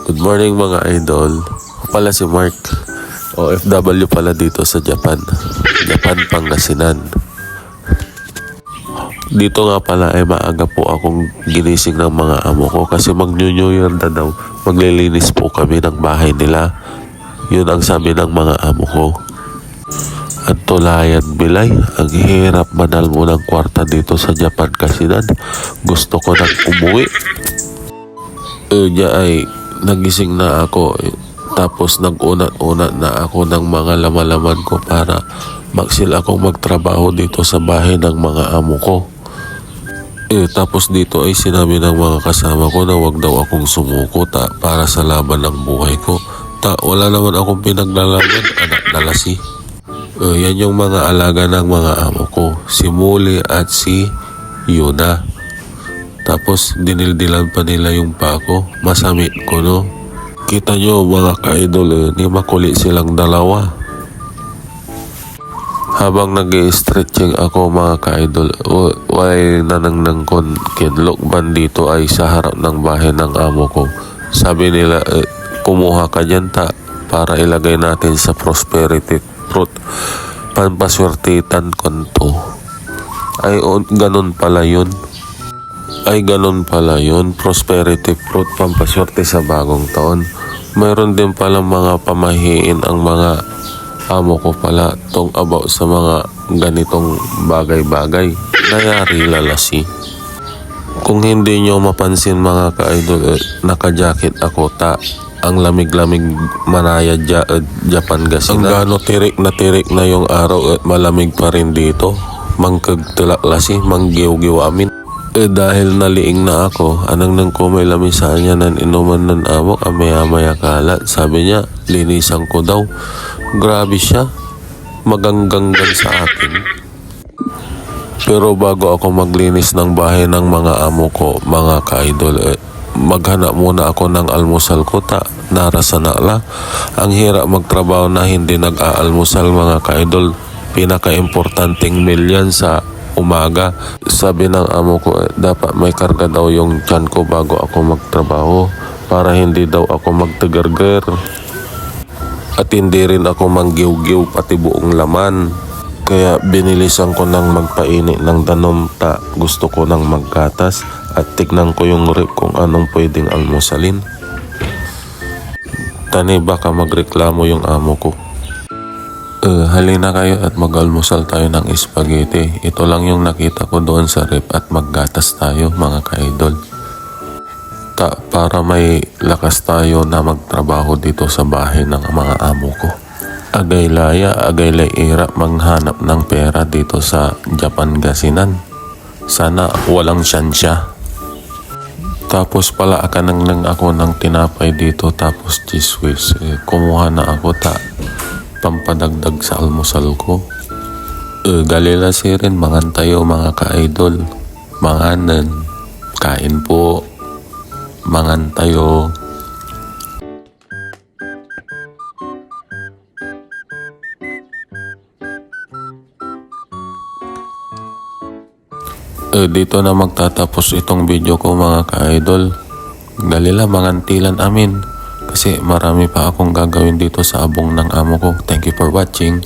Good morning mga idol. Ako pala si Mark. OFW pala dito sa Japan. Japan, Pangasinan. Dito nga pala ay maaga po akong ginising ng mga amo ko kasi mag-New Year na daw. Maglilinis po kami ng bahay nila. Yun ang sabi ng mga amo ko. At tulayan bilay, ang hirap manalmo ng kwarta dito sa Japan Kasinan. Gusto ko nang umuwi. Ay nagising na ako, tapos nag-unat-unat na ako ng mga laman ko para maksil akong magtrabaho dito sa bahay ng mga amo ko. Tapos dito ay sinabi ng mga kasama ko na wag daw akong sumuko para sa laban ng buhay ko. Wala naman akong pinaglalaban, anak na lasi. Yan yung mga alaga ng mga amo ko, si Muli at si Yuna. Tapos dinildilan pa nila yung pako. Masami ko, no? Kita nyo mga ka-idol, ni makulit silang dalawa. Habang nag-i-stretching ako mga ka-idol, way nanang kon kinlok bandito ay sa harap ng bahay ng amo ko. Sabi nila, kumuha ka dyan para ilagay natin sa prosperity fruit. Pampaswertitan konto. Ay ganun pala yun. Prosperity fruit, pampaswerte sa bagong taon. Mayroon din pala mga pamahiin ang mga amo ko pala tong about sa mga ganitong bagay-bagay. Nayari lalasi. Kung hindi nyo mapansin mga ka-idol, naka-jacket ako ang lamig-lamig manaya Japan Gasinan. Ang gano tirik na yung araw at malamig pa rin dito. Mangkagtulaklasi, manggiw-giw amin. Dahil naliing na ako, anang nang kumay lamisan niya ng inuman ng amok, amaya-maya kalat. Sabi niya, linisan ko daw. Grabe siya, magangganggan sa akin. Pero bago ako maglinis ng bahay ng mga amo ko, mga ka-idol, maghanap muna ako ng almusal ko narasa na la. Ang hirap magtrabaho na hindi nag-aalmusal mga ka-idol. Pinaka-importanting meal yan sa umaga. Sabi ng amo ko, dapat may karga daw yung tiyan ko bago ako magtrabaho para hindi daw ako magtagargar at hindi rin ako manggiw-giw pati buong laman. Kaya binilisan ko nang magpainit ng danom gusto ko nang maggatas at tignan ko yung rep kung anong pwedeng almusalin. Tani baka magreklamo yung amo ko. Halina kayo at mag-almusal tayo ng spaghetti. Ito lang yung nakita ko doon sa rep at maggatas tayo mga ka-idol. Para may lakas tayo na magtrabaho dito sa bahay ng mga amo ko. Agaylaya, ira manghanap ng pera dito sa Japan Gasinan. Sana walang siya. Tapos pala akanang ako ng tinapay dito tapos chiswis. Kumuha na ako pampadagdag sa almusal ko. Galila sirin, mangan tayo mga ka-idol. Manganan, kain po. Mangan tayo. Dito na magtatapos itong video ko mga ka-idol. Galila mangantilan amin. Kasi marami pa akong gagawin dito sa abong ng amo ko. Thank you for watching.